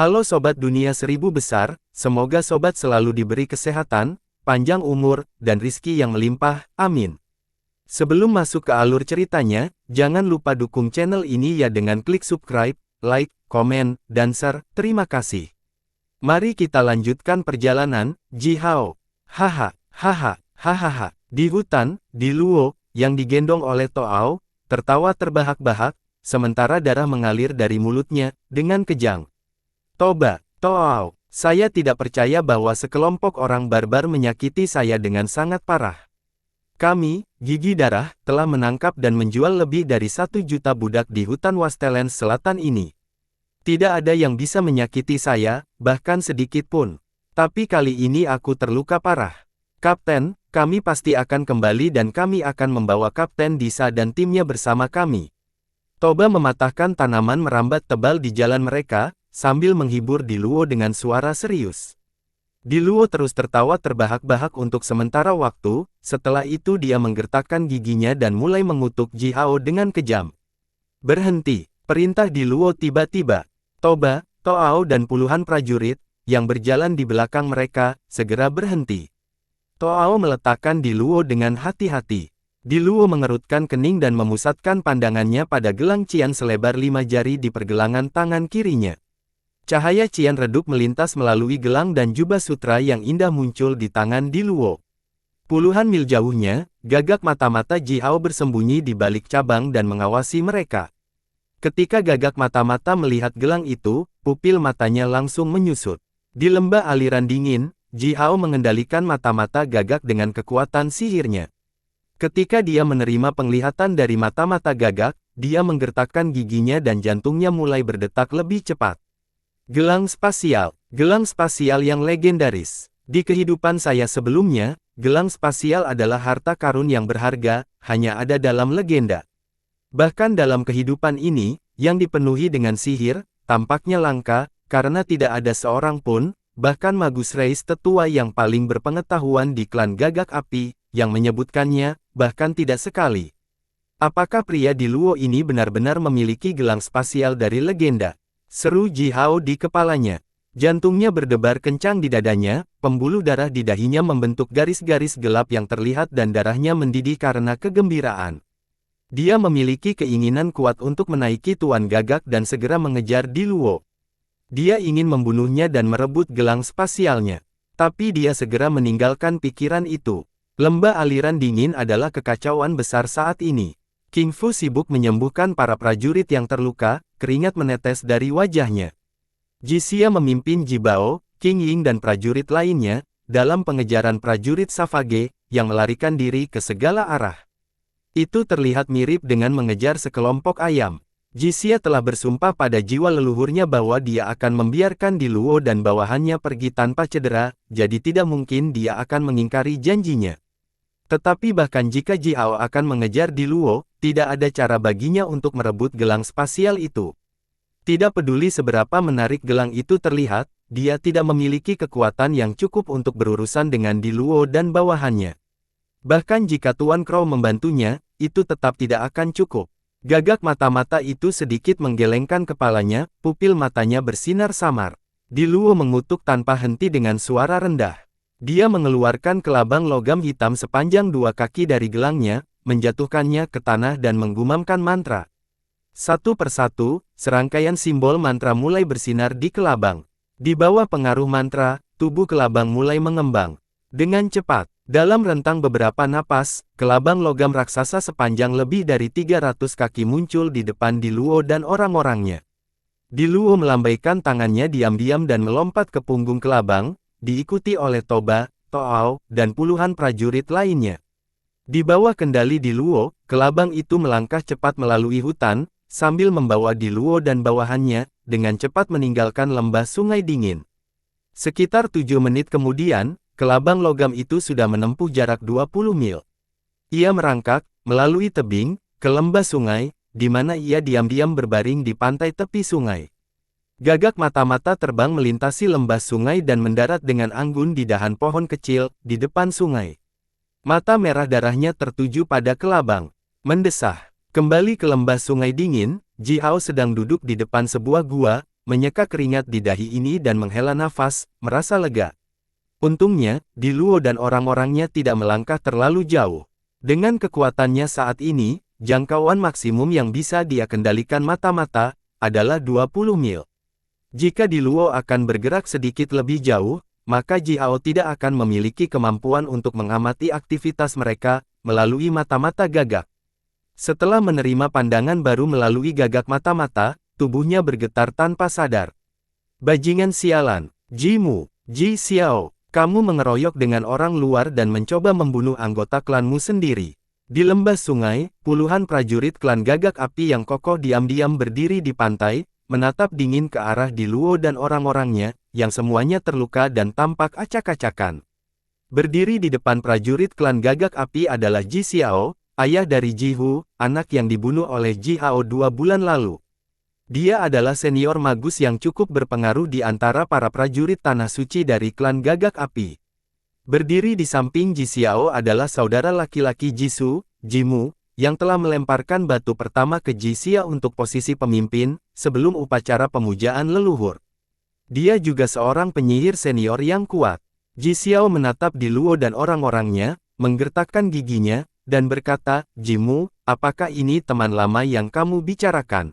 Halo Sobat Dunia Seribu Besar, semoga Sobat selalu diberi kesehatan, panjang umur, dan rizki yang melimpah, amin. Sebelum masuk ke alur ceritanya, jangan lupa dukung channel ini ya dengan klik subscribe, like, komen, dan share, terima kasih. Mari kita lanjutkan perjalanan, Ji Hao. Haha, haha, hahaha. Di hutan, di Luo, yang digendong oleh Toao, tertawa terbahak-bahak, sementara darah mengalir dari mulutnya, dengan kejang. Toba, Toao, saya tidak percaya bahwa sekelompok orang barbar menyakiti saya dengan sangat parah. Kami, Gigi Darah, telah menangkap dan menjual lebih dari 1 juta budak di hutan Wastelands Selatan ini. Tidak ada yang bisa menyakiti saya, bahkan sedikit pun. Tapi kali ini aku terluka parah. Kapten, kami pasti akan kembali dan kami akan membawa Kapten Disa dan timnya bersama kami. Toba mematahkan tanaman merambat tebal di jalan mereka, sambil menghibur Di Luo dengan suara serius. Di Luo terus tertawa terbahak-bahak untuk sementara waktu, setelah itu dia menggertakkan giginya dan mulai mengutuk Ji Hao dengan kejam. Berhenti, perintah Di Luo tiba-tiba. Toba, Toao dan puluhan prajurit, yang berjalan di belakang mereka, segera berhenti. Toao meletakkan Di Luo dengan hati-hati. Di Luo mengerutkan kening dan memusatkan pandangannya pada gelang cian selebar 5 jari di pergelangan tangan kirinya. Cahaya cian redup melintas melalui gelang dan jubah sutra yang indah muncul di tangan Di Luo. Puluhan mil jauhnya, gagak mata-mata Ji Hao bersembunyi di balik cabang dan mengawasi mereka. Ketika gagak mata-mata melihat gelang itu, pupil matanya langsung menyusut. Di lembah aliran dingin, Ji Hao mengendalikan mata-mata gagak dengan kekuatan sihirnya. Ketika dia menerima penglihatan dari mata-mata gagak, dia menggertakkan giginya dan jantungnya mulai berdetak lebih cepat. Gelang spasial yang legendaris. Di kehidupan saya sebelumnya, gelang spasial adalah harta karun yang berharga, hanya ada dalam legenda. Bahkan dalam kehidupan ini, yang dipenuhi dengan sihir, tampaknya langka, karena tidak ada seorang pun, bahkan Magus Reis tetua yang paling berpengetahuan di klan Gagak Api, yang menyebutkannya, bahkan tidak sekali. Apakah pria di Luo ini benar-benar memiliki gelang spasial dari legenda? Seru Ji Hao di kepalanya. Jantungnya berdebar kencang di dadanya, pembuluh darah di dahinya membentuk garis-garis gelap yang terlihat dan darahnya mendidih karena kegembiraan. Dia memiliki keinginan kuat untuk menaiki Tuan Gagak dan segera mengejar Di Luo. Dia ingin membunuhnya dan merebut gelang spasialnya. Tapi dia segera meninggalkan pikiran itu. Lembah aliran dingin adalah kekacauan besar saat ini. King Fu sibuk menyembuhkan para prajurit yang terluka, keringat menetes dari wajahnya. Jixia memimpin Ji Bao, King Ying dan prajurit lainnya, dalam pengejaran prajurit Savage, yang melarikan diri ke segala arah. Itu terlihat mirip dengan mengejar sekelompok ayam. Jixia telah bersumpah pada jiwa leluhurnya bahwa dia akan membiarkan Di Luo dan bawahannya pergi tanpa cedera, jadi tidak mungkin dia akan mengingkari janjinya. Tetapi bahkan jika Ji Hao akan mengejar Di Luo, tidak ada cara baginya untuk merebut gelang spasial itu. Tidak peduli seberapa menarik gelang itu terlihat, dia tidak memiliki kekuatan yang cukup untuk berurusan dengan Di Luo dan bawahannya. Bahkan jika Tuan Crow membantunya, itu tetap tidak akan cukup. Gagak mata-mata itu sedikit menggelengkan kepalanya, pupil matanya bersinar samar. Di Luo mengutuk tanpa henti dengan suara rendah. Dia mengeluarkan kelabang logam hitam sepanjang 2 kaki dari gelangnya, menjatuhkannya ke tanah dan menggumamkan mantra. Satu persatu, serangkaian simbol mantra mulai bersinar di kelabang. Di bawah pengaruh mantra, tubuh kelabang mulai mengembang. Dengan cepat, dalam rentang beberapa napas, kelabang logam raksasa sepanjang lebih dari 300 kaki muncul di depan Di Luo dan orang-orangnya. Di Luo melambaikan tangannya diam-diam dan melompat ke punggung kelabang, diikuti oleh Toba, Toao, dan puluhan prajurit lainnya. Di bawah kendali Di Luo, kelabang itu melangkah cepat melalui hutan, sambil membawa Di Luo dan bawahannya, dengan cepat meninggalkan lembah sungai dingin. Sekitar 7 menit kemudian, kelabang logam itu sudah menempuh jarak 20 mil. Ia merangkak, melalui tebing, ke lembah sungai, di mana ia diam-diam berbaring di pantai tepi sungai. Gagak mata-mata terbang melintasi lembah sungai dan mendarat dengan anggun di dahan pohon kecil, di depan sungai. Mata merah darahnya tertuju pada kelabang. Mendesah. Kembali ke lembah sungai dingin, Ji Hao sedang duduk di depan sebuah gua, menyeka keringat di dahi ini dan menghela nafas, merasa lega. Untungnya, Di Luo dan orang-orangnya tidak melangkah terlalu jauh. Dengan kekuatannya saat ini, jangkauan maksimum yang bisa dia kendalikan mata-mata, adalah 20 mil. Jika Di Luo akan bergerak sedikit lebih jauh, maka Jiao tidak akan memiliki kemampuan untuk mengamati aktivitas mereka, melalui mata-mata gagak. Setelah menerima pandangan baru melalui gagak mata-mata, tubuhnya bergetar tanpa sadar. Bajingan sialan, Jimu, Ji Xiao, kamu mengeroyok dengan orang luar dan mencoba membunuh anggota klanmu sendiri. Di lembah sungai, puluhan prajurit klan gagak api yang kokoh diam-diam berdiri di pantai, menatap dingin ke arah Di Luo dan orang-orangnya, yang semuanya terluka dan tampak acak-acakan. Berdiri di depan prajurit klan gagak api adalah Ji Xiao, ayah dari Ji Hu, anak yang dibunuh oleh Ji Hao 2 bulan lalu. Dia adalah senior magus yang cukup berpengaruh di antara para prajurit tanah suci dari klan gagak api. Berdiri di samping Ji Xiao adalah saudara laki-laki Jisoo, Jimu, yang telah melemparkan batu pertama ke Ji Xia untuk posisi pemimpin, sebelum upacara pemujaan leluhur. Dia juga seorang penyihir senior yang kuat. Ji Xiao menatap Di Luo dan orang-orangnya, menggertakkan giginya, dan berkata, Jimu, apakah ini teman lama yang kamu bicarakan?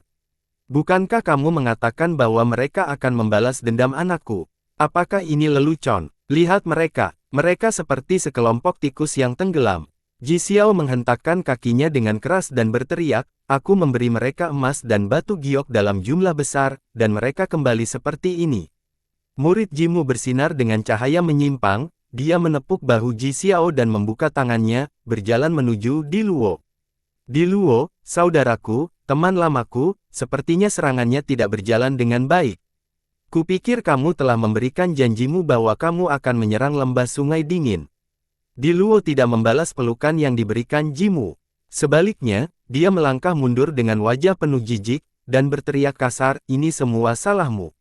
Bukankah kamu mengatakan bahwa mereka akan membalas dendam anakku? Apakah ini lelucon? Lihat mereka, mereka seperti sekelompok tikus yang tenggelam. Ji Xiao menghentakkan kakinya dengan keras dan berteriak, aku memberi mereka emas dan batu giok dalam jumlah besar, dan mereka kembali seperti ini. Murid Jimu bersinar dengan cahaya menyimpang, dia menepuk bahu Ji Xiao dan membuka tangannya, berjalan menuju Di Luo. Di Luo, saudaraku, teman lamaku, sepertinya serangannya tidak berjalan dengan baik. Kupikir kamu telah memberikan janjimu bahwa kamu akan menyerang lembah sungai dingin. Di Luo tidak membalas pelukan yang diberikan Jimu. Sebaliknya, dia melangkah mundur dengan wajah penuh jijik, dan berteriak kasar, ini semua salahmu.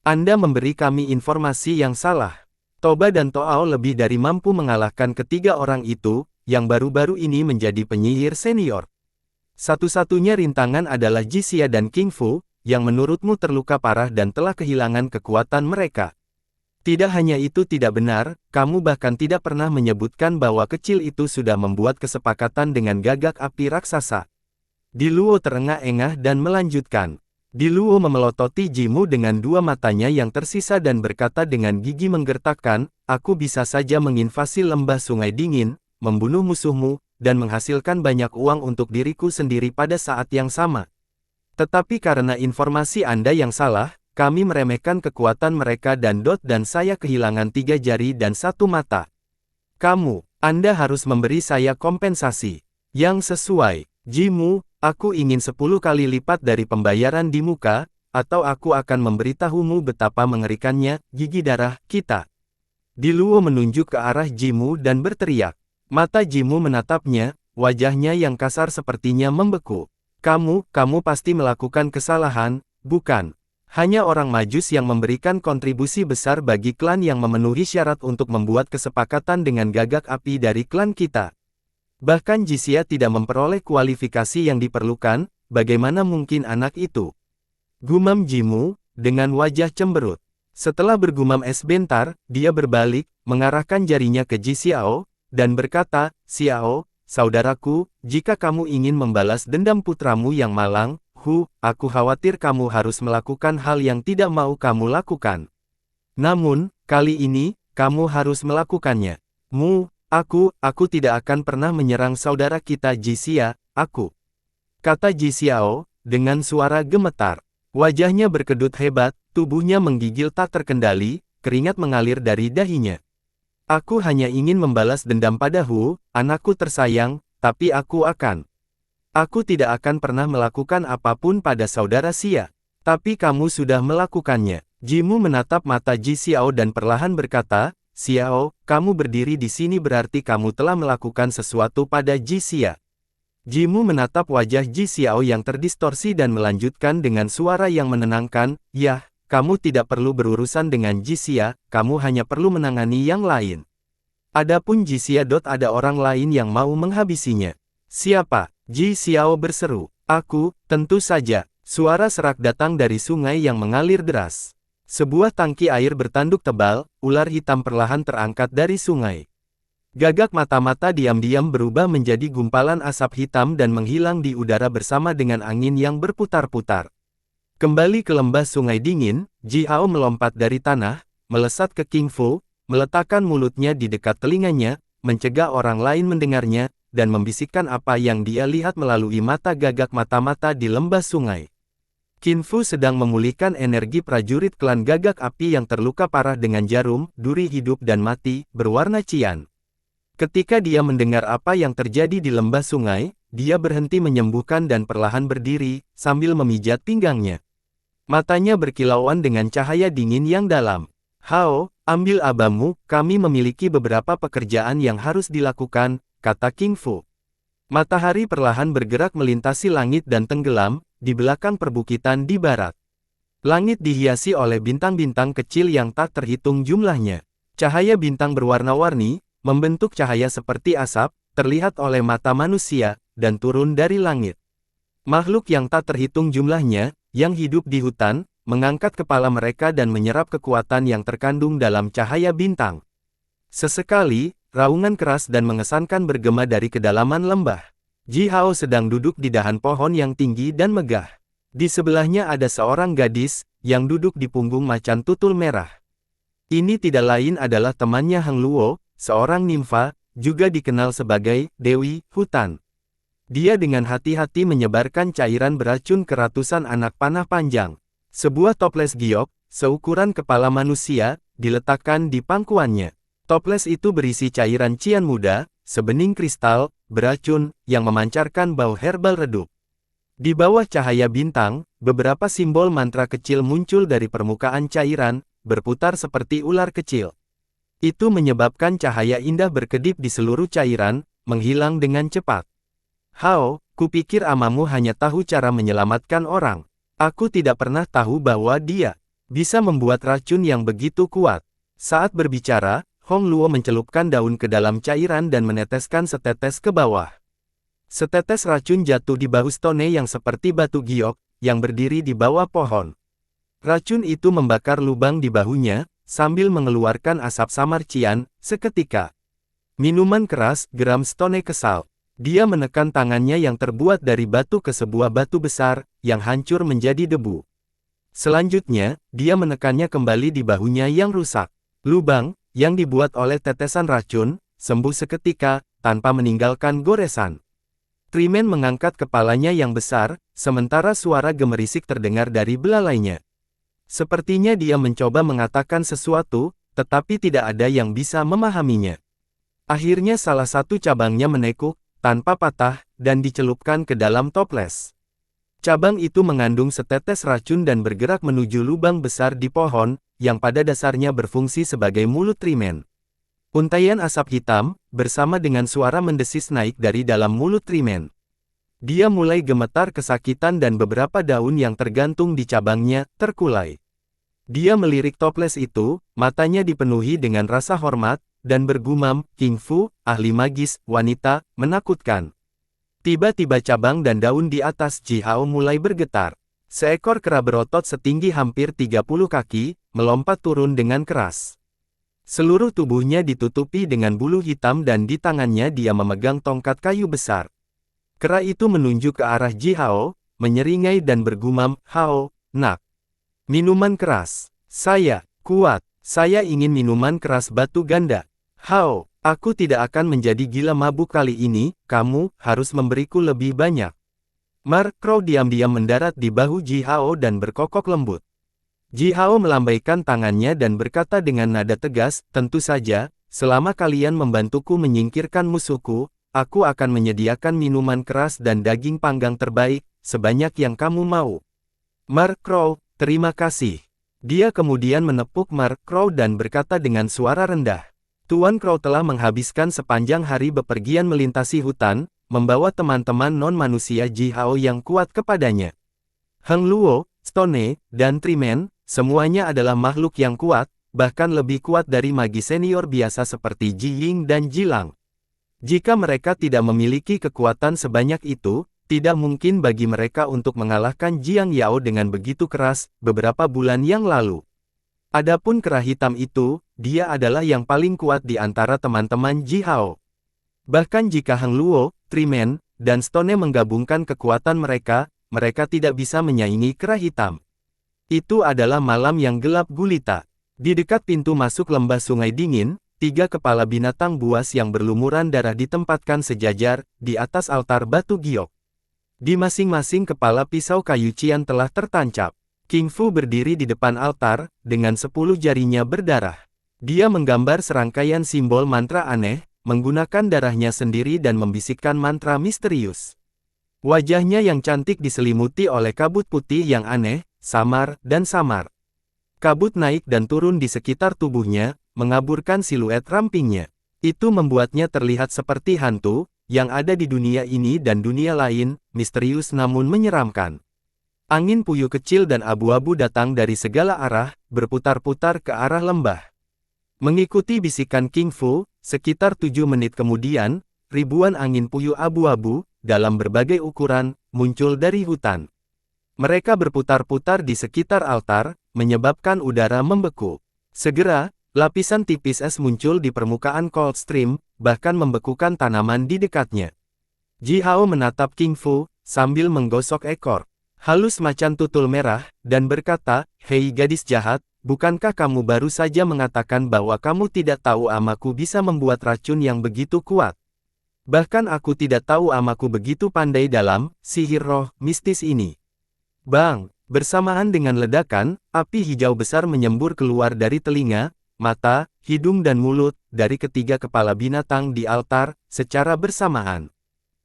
Anda memberi kami informasi yang salah. Toba dan Toao lebih dari mampu mengalahkan ketiga orang itu, yang baru-baru ini menjadi penyihir senior. Satu-satunya rintangan adalah Ji Xia dan King Fu, yang menurutmu terluka parah dan telah kehilangan kekuatan mereka. Tidak hanya itu tidak benar, kamu bahkan tidak pernah menyebutkan bahwa kecil itu sudah membuat kesepakatan dengan gagak api raksasa. Di Luo terengah-engah dan melanjutkan. Di Luo memelototi Jimu dengan dua matanya yang tersisa dan berkata dengan gigi menggertakkan, aku bisa saja menginvasi lembah sungai dingin, membunuh musuhmu, dan menghasilkan banyak uang untuk diriku sendiri pada saat yang sama. Tetapi karena informasi Anda yang salah, kami meremehkan kekuatan mereka dan saya kehilangan 3 jari dan 1 mata. Anda harus memberi saya kompensasi yang sesuai. Jimu, aku ingin 10 kali lipat dari pembayaran di muka, atau aku akan memberitahumu betapa mengerikannya gigi darah kita. Di Luo menunjuk ke arah Jimu dan berteriak. Mata Jimu menatapnya, wajahnya yang kasar sepertinya membeku. Kamu pasti melakukan kesalahan, bukan? Hanya orang Majus yang memberikan kontribusi besar bagi klan yang memenuhi syarat untuk membuat kesepakatan dengan gagak api dari klan kita. Bahkan Ji Xia tidak memperoleh kualifikasi yang diperlukan, bagaimana mungkin anak itu? Gumam Jimu, dengan wajah cemberut. Setelah bergumam sebentar, dia berbalik, mengarahkan jarinya ke Ji Xiao, dan berkata, Xiao, saudaraku, jika kamu ingin membalas dendam putramu yang malang, aku khawatir kamu harus melakukan hal yang tidak mau kamu lakukan. Namun, kali ini, kamu harus melakukannya. Aku tidak akan pernah menyerang saudara kita Ji Xia, kata Ji Xiao, dengan suara gemetar. Wajahnya berkedut hebat, tubuhnya menggigil tak terkendali, keringat mengalir dari dahinya. Aku hanya ingin membalas dendam pada anakku tersayang, tapi aku tidak akan pernah melakukan apapun pada saudara Xia. Tapi kamu sudah melakukannya. Jimu menatap mata Ji Xiao dan perlahan berkata, Xiao, kamu berdiri di sini berarti kamu telah melakukan sesuatu pada Ji Xia. Jimu menatap wajah Ji Xiao yang terdistorsi dan melanjutkan dengan suara yang menenangkan, Yah, kamu tidak perlu berurusan dengan Ji Xia, kamu hanya perlu menangani yang lain. Adapun Ji Xia ada orang lain yang mau menghabisinya. Siapa? Ji Xiao berseru. Tentu saja. Suara serak datang dari sungai yang mengalir deras. Sebuah tangki air bertanduk tebal, ular hitam perlahan terangkat dari sungai. Gagak mata-mata diam-diam berubah menjadi gumpalan asap hitam dan menghilang di udara bersama dengan angin yang berputar-putar. Kembali ke lembah sungai dingin, Ji Hao melompat dari tanah, melesat ke King Fu, meletakkan mulutnya di dekat telinganya, mencegah orang lain mendengarnya, dan membisikkan apa yang dia lihat melalui mata gagak mata-mata di lembah sungai. Qin Fu sedang memulihkan energi prajurit klan gagak api yang terluka parah dengan jarum, duri hidup dan mati, berwarna cian. Ketika dia mendengar apa yang terjadi di lembah sungai, dia berhenti menyembuhkan dan perlahan berdiri, sambil memijat pinggangnya. Matanya berkilauan dengan cahaya dingin yang dalam. "Hao, ambil abamu, kami memiliki beberapa pekerjaan yang harus dilakukan," kata King Fu. Matahari perlahan bergerak melintasi langit dan tenggelam, di belakang perbukitan di barat. Langit dihiasi oleh bintang-bintang kecil yang tak terhitung jumlahnya. Cahaya bintang berwarna-warni, membentuk cahaya seperti asap, terlihat oleh mata manusia, dan turun dari langit. Makhluk yang tak terhitung jumlahnya, yang hidup di hutan, mengangkat kepala mereka dan menyerap kekuatan yang terkandung dalam cahaya bintang. Sesekali, raungan keras dan mengesankan bergema dari kedalaman lembah. Ji Hao sedang duduk di dahan pohon yang tinggi dan megah. Di sebelahnya ada seorang gadis, yang duduk di punggung macan tutul merah. Ini tidak lain adalah temannya Heng Luo, seorang nimfa, juga dikenal sebagai Dewi Hutan. Dia dengan hati-hati menyebarkan cairan beracun ke ratusan anak panah panjang. Sebuah toples giok, seukuran kepala manusia, diletakkan di pangkuannya. Toples itu berisi cairan cian muda, sebening kristal, beracun, yang memancarkan bau herbal redup. Di bawah cahaya bintang, beberapa simbol mantra kecil muncul dari permukaan cairan, berputar seperti ular kecil. Itu menyebabkan cahaya indah berkedip di seluruh cairan, menghilang dengan cepat. "Hao, kupikir amamu hanya tahu cara menyelamatkan orang. Aku tidak pernah tahu bahwa dia bisa membuat racun yang begitu kuat." Saat berbicara, Hong Luo mencelupkan daun ke dalam cairan dan meneteskan setetes ke bawah. Setetes racun jatuh di bahu Stone yang seperti batu giok, yang berdiri di bawah pohon. Racun itu membakar lubang di bahunya, sambil mengeluarkan asap samar cian, seketika. "Minuman keras," geram Stone kesal. Dia menekan tangannya yang terbuat dari batu ke sebuah batu besar, yang hancur menjadi debu. Selanjutnya, dia menekannya kembali di bahunya yang rusak. Lubang, yang dibuat oleh tetesan racun, sembuh seketika, tanpa meninggalkan goresan. Trimen mengangkat kepalanya yang besar, sementara suara gemerisik terdengar dari belalainya. Sepertinya dia mencoba mengatakan sesuatu, tetapi tidak ada yang bisa memahaminya. Akhirnya salah satu cabangnya menekuk, tanpa patah, dan dicelupkan ke dalam toples. Cabang itu mengandung setetes racun dan bergerak menuju lubang besar di pohon, yang pada dasarnya berfungsi sebagai mulut Trimen. Untaian asap hitam, bersama dengan suara mendesis naik dari dalam mulut Trimen. Dia mulai gemetar kesakitan dan beberapa daun yang tergantung di cabangnya, terkulai. Dia melirik toples itu, matanya dipenuhi dengan rasa hormat, dan bergumam, "King Fu, ahli magis, wanita, menakutkan." Tiba-tiba cabang dan daun di atas Ji Hao mulai bergetar. Seekor kera berotot setinggi hampir 30 kaki, melompat turun dengan keras. Seluruh tubuhnya ditutupi dengan bulu hitam dan di tangannya dia memegang tongkat kayu besar. Kera itu menunjuk ke arah Ji Hao, menyeringai dan bergumam, "Hao, nak. Minuman keras. Saya kuat. Saya ingin minuman keras batu ganda. Hao, aku tidak akan menjadi gila mabuk kali ini, kamu harus memberiku lebih banyak." Mark Crow diam-diam mendarat di bahu Ji Hao dan berkokok lembut. Ji Hao melambaikan tangannya dan berkata dengan nada tegas, "Tentu saja, selama kalian membantuku menyingkirkan musuhku, aku akan menyediakan minuman keras dan daging panggang terbaik, sebanyak yang kamu mau." "Mark Crow, terima kasih." Dia kemudian menepuk Mark Crow dan berkata dengan suara rendah, "Tuan Crow telah menghabiskan sepanjang hari bepergian melintasi hutan, membawa teman-teman non-manusia Ji Hao yang kuat kepadanya. Heng Luo, Stone, dan Trimen, semuanya adalah makhluk yang kuat, bahkan lebih kuat dari magi senior biasa seperti Ji Ying dan Ji Lang. Jika mereka tidak memiliki kekuatan sebanyak itu, tidak mungkin bagi mereka untuk mengalahkan Jiang Yao dengan begitu keras beberapa bulan yang lalu. Adapun kera hitam itu, dia adalah yang paling kuat di antara teman-teman Ji Hao. Bahkan jika Hang Luo, Trimen, dan Stone menggabungkan kekuatan mereka, mereka tidak bisa menyaingi kera hitam. Itu adalah malam yang gelap gulita. Di dekat pintu masuk lembah sungai dingin, 3 kepala binatang buas yang berlumuran darah ditempatkan sejajar di atas altar batu giok. Di masing-masing kepala pisau kayu cian telah tertancap. King Fu berdiri di depan altar, dengan 10 jarinya berdarah. Dia menggambar serangkaian simbol mantra aneh, menggunakan darahnya sendiri dan membisikkan mantra misterius. Wajahnya yang cantik diselimuti oleh kabut putih yang aneh, samar, dan samar. Kabut naik dan turun di sekitar tubuhnya, mengaburkan siluet rampingnya. Itu membuatnya terlihat seperti hantu, yang ada di dunia ini dan dunia lain, misterius namun menyeramkan. Angin puyuh kecil dan abu-abu datang dari segala arah, berputar-putar ke arah lembah. Mengikuti bisikan King Fu, sekitar 7 menit kemudian, ribuan angin puyuh abu-abu, dalam berbagai ukuran, muncul dari hutan. Mereka berputar-putar di sekitar altar, menyebabkan udara membeku. Segera, lapisan tipis es muncul di permukaan Cold Stream, bahkan membekukan tanaman di dekatnya. Ji Hao menatap King Fu, sambil menggosok ekor halus macan tutul merah, dan berkata, "Hei gadis jahat, bukankah kamu baru saja mengatakan bahwa kamu tidak tahu amaku bisa membuat racun yang begitu kuat? Bahkan aku tidak tahu amaku begitu pandai dalam sihir roh mistis ini." Bang! Bersamaan dengan ledakan, api hijau besar menyembur keluar dari telinga, mata, hidung dan mulut, dari ketiga kepala binatang di altar, secara bersamaan.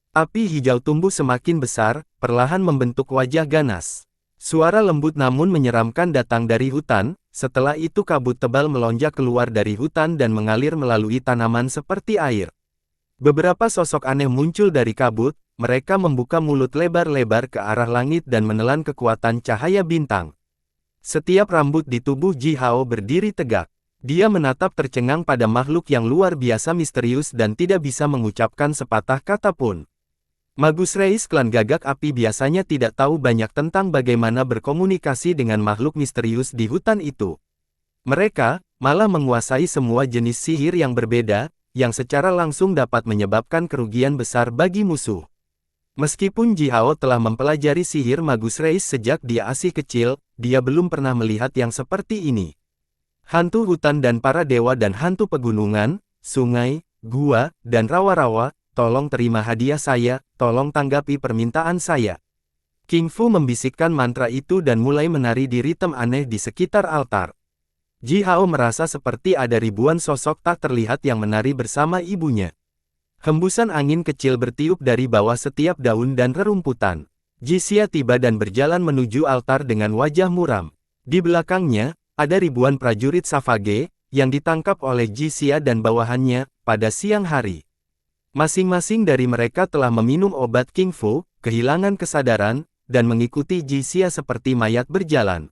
Api hijau tumbuh semakin besar, perlahan membentuk wajah ganas. Suara lembut namun menyeramkan datang dari hutan, setelah itu kabut tebal melonjak keluar dari hutan dan mengalir melalui tanaman seperti air. Beberapa sosok aneh muncul dari kabut, mereka membuka mulut lebar-lebar ke arah langit dan menelan kekuatan cahaya bintang. Setiap rambut di tubuh Ji Hao berdiri tegak. Dia menatap tercengang pada makhluk yang luar biasa misterius dan tidak bisa mengucapkan sepatah kata pun. Magus Reis klan gagak api biasanya tidak tahu banyak tentang bagaimana berkomunikasi dengan makhluk misterius di hutan itu. Mereka malah menguasai semua jenis sihir yang berbeda, yang secara langsung dapat menyebabkan kerugian besar bagi musuh. Meskipun Ji Hao telah mempelajari sihir Magus Reis sejak dia masih kecil, dia belum pernah melihat yang seperti ini. Hantu hutan dan para dewa dan hantu pegunungan, sungai, gua, dan rawa-rawa, tolong terima hadiah saya, tolong tanggapi permintaan saya. King Fu membisikkan mantra itu dan mulai menari di ritme aneh di sekitar altar. Ji Hao merasa seperti ada ribuan sosok tak terlihat yang menari bersama ibunya. Hembusan angin kecil bertiup dari bawah setiap daun dan rerumputan. Ji Xia tiba dan berjalan menuju altar dengan wajah muram. Di belakangnya, ada ribuan prajurit Savage, yang ditangkap oleh Ji Xia dan bawahannya, pada siang hari. Masing-masing dari mereka telah meminum obat King Fu, kehilangan kesadaran, dan mengikuti Ji Xia seperti mayat berjalan.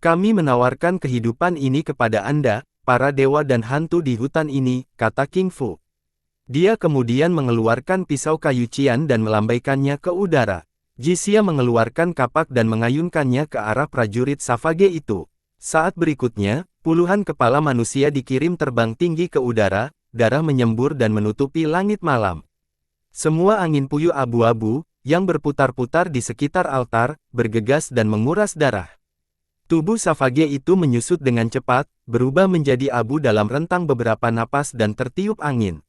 Kami menawarkan kehidupan ini kepada Anda, para dewa dan hantu di hutan ini, kata King Fu. Dia kemudian mengeluarkan pisau kayu cian dan melambaikannya ke udara. Ji Xia mengeluarkan kapak dan mengayunkannya ke arah prajurit Savage itu. Saat berikutnya, puluhan kepala manusia dikirim terbang tinggi ke udara, darah menyembur dan menutupi langit malam. Semua angin puyuh abu-abu, yang berputar-putar di sekitar altar, bergegas dan menguras darah. Tubuh Savage itu menyusut dengan cepat, berubah menjadi abu dalam rentang beberapa napas dan tertiup angin.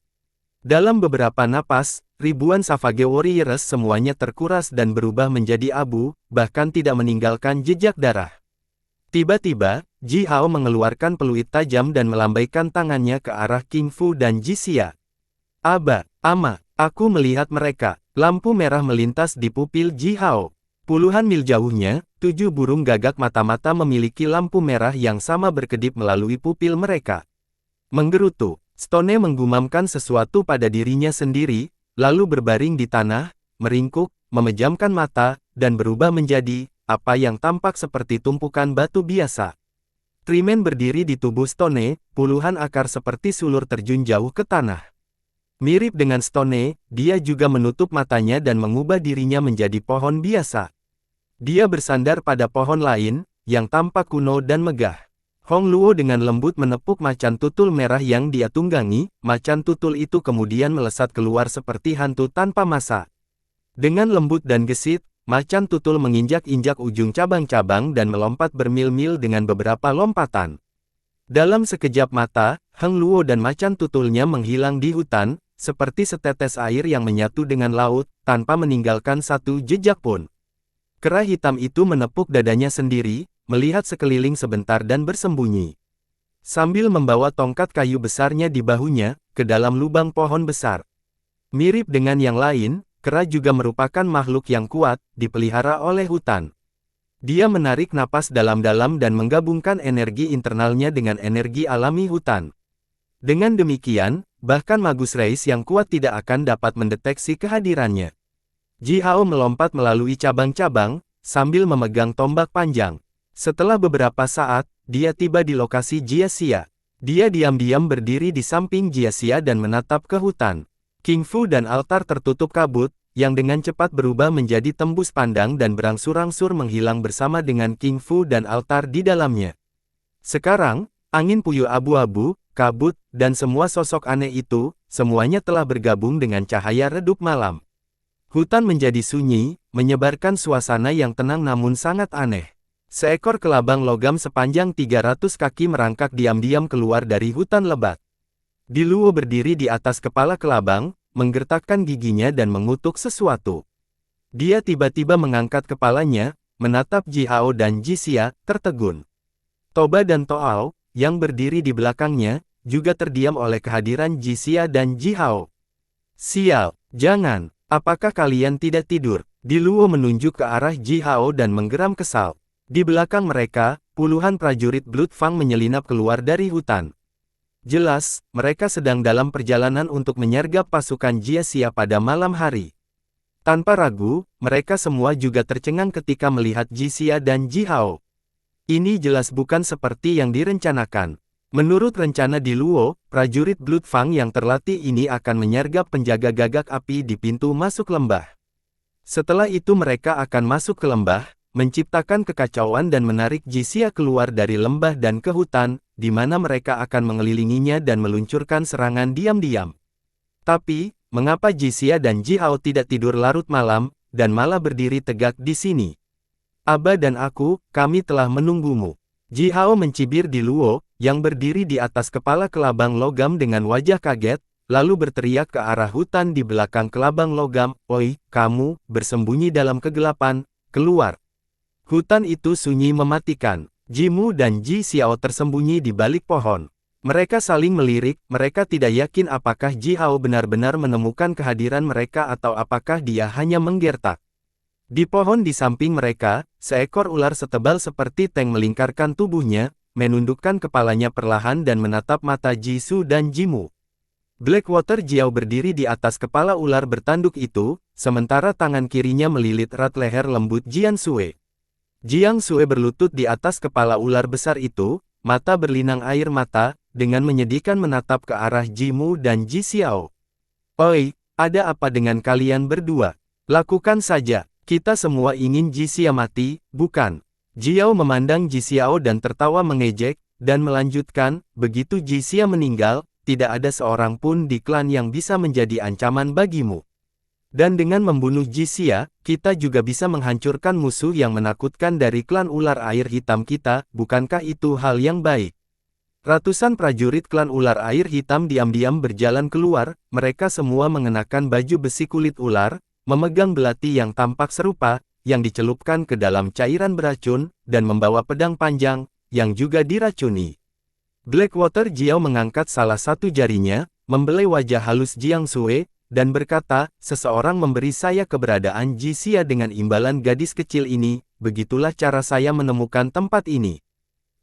Dalam beberapa napas, ribuan Savage Warriors semuanya terkuras dan berubah menjadi abu, bahkan tidak meninggalkan jejak darah. Tiba-tiba, Ji Hao mengeluarkan peluit tajam dan melambaikan tangannya ke arah King Fu dan Ji Xia. Aba, Ama, aku melihat mereka. Lampu merah melintas di pupil Ji Hao. Puluhan mil jauhnya, 7 burung gagak mata-mata memiliki lampu merah yang sama berkedip melalui pupil mereka. Menggerutu, Stone menggumamkan sesuatu pada dirinya sendiri, lalu berbaring di tanah, meringkuk, memejamkan mata, dan berubah menjadi apa yang tampak seperti tumpukan batu biasa. Trimen berdiri di tubuh Stone, puluhan akar seperti sulur terjun jauh ke tanah. Mirip dengan Stone, dia juga menutup matanya dan mengubah dirinya menjadi pohon biasa. Dia bersandar pada pohon lain, yang tampak kuno dan megah. Hong Luo dengan lembut menepuk macan tutul merah yang dia tunggangi, macan tutul itu kemudian melesat keluar seperti hantu tanpa masa. Dengan lembut dan gesit, macan tutul menginjak-injak ujung cabang-cabang dan melompat bermil-mil dengan beberapa lompatan. Dalam sekejap mata, Hong Luo dan macan tutulnya menghilang di hutan, seperti setetes air yang menyatu dengan laut, tanpa meninggalkan satu jejak pun. Kera hitam itu menepuk dadanya sendiri, melihat sekeliling sebentar dan bersembunyi. Sambil membawa tongkat kayu besarnya di bahunya, ke dalam lubang pohon besar. Mirip dengan yang lain, kera juga merupakan makhluk yang kuat, dipelihara oleh hutan. Dia menarik napas dalam-dalam dan menggabungkan energi internalnya dengan energi alami hutan. Dengan demikian, bahkan Magus Reis yang kuat tidak akan dapat mendeteksi kehadirannya. Ji Hao melompat melalui cabang-cabang, sambil memegang tombak panjang. Setelah beberapa saat, dia tiba di lokasi Jia Xia. Dia diam-diam berdiri di samping Jia Xia dan menatap ke hutan. King Fu dan altar tertutup kabut, yang dengan cepat berubah menjadi tembus pandang dan berangsur-angsur menghilang bersama dengan King Fu dan altar di dalamnya. Sekarang, angin puyuh abu-abu, kabut, dan semua sosok aneh itu, semuanya telah bergabung dengan cahaya redup malam. Hutan menjadi sunyi, menyebarkan suasana yang tenang namun sangat aneh. Seekor kelabang logam sepanjang 300 kaki merangkak diam-diam keluar dari hutan lebat. Di Luo berdiri di atas kepala kelabang, menggertakkan giginya dan mengutuk sesuatu. Dia tiba-tiba mengangkat kepalanya, menatap Ji Hao dan Ji Xia, tertegun. Toba dan Toao, yang berdiri di belakangnya, juga terdiam oleh kehadiran Ji Xia dan Ji Hao. Sial, jangan, apakah kalian tidak tidur? Di Luo menunjuk ke arah Ji Hao dan menggeram kesal. Di belakang mereka, puluhan prajurit Blood Fang menyelinap keluar dari hutan. Jelas, mereka sedang dalam perjalanan untuk menyergap pasukan Jia Xia pada malam hari. Tanpa ragu, mereka semua juga tercengang ketika melihat Ji Xia dan Ji Hao. Ini jelas bukan seperti yang direncanakan. Menurut rencana di Luo, prajurit Blood Fang yang terlatih ini akan menyergap penjaga gagak api di pintu masuk lembah. Setelah itu mereka akan masuk ke lembah, menciptakan kekacauan dan menarik Ji Xia keluar dari lembah dan ke hutan, di mana mereka akan mengelilinginya dan meluncurkan serangan diam-diam. Tapi, mengapa Ji Xia dan Ji Hao tidak tidur larut malam, dan malah berdiri tegak di sini? Aba dan aku, kami telah menunggumu. Ji Hao mencibir di Luo, yang berdiri di atas kepala kelabang logam dengan wajah kaget, lalu berteriak ke arah hutan di belakang kelabang logam, "Oi, kamu, bersembunyi dalam kegelapan, keluar!" Hutan itu sunyi mematikan. Ji Mu dan Ji Xiao tersembunyi di balik pohon. Mereka saling melirik, mereka tidak yakin apakah Ji Hao benar-benar menemukan kehadiran mereka atau apakah dia hanya menggertak. Di pohon di samping mereka, seekor ular setebal seperti tank melingkarkan tubuhnya, menundukkan kepalanya perlahan dan menatap mata Ji Su dan Ji Mu. Blackwater Jiao berdiri di atas kepala ular bertanduk itu, sementara tangan kirinya melilit erat leher lembut Jiang Sue. Jiang Sue berlutut di atas kepala ular besar itu, mata berlinang air mata, dengan menyedihkan menatap ke arah Ji Mu dan Ji Xiao. "Oi, ada apa dengan kalian berdua? Lakukan saja, kita semua ingin Ji Xia mati, bukan?" Jiao memandang Ji Xiao dan tertawa mengejek, dan melanjutkan, "Begitu Ji Xia meninggal, tidak ada seorang pun di klan yang bisa menjadi ancaman bagimu. Dan dengan membunuh Ji Xia, kita juga bisa menghancurkan musuh yang menakutkan dari klan ular air hitam kita, bukankah itu hal yang baik?" Ratusan prajurit klan ular air hitam diam-diam berjalan keluar, mereka semua mengenakan baju besi kulit ular, memegang belati yang tampak serupa, yang dicelupkan ke dalam cairan beracun, dan membawa pedang panjang, yang juga diracuni. Blackwater Jiao mengangkat salah satu jarinya, membelai wajah halus Jiang Sue, dan berkata, "Seseorang memberi saya keberadaan Ji Xia dengan imbalan gadis kecil ini, begitulah cara saya menemukan tempat ini.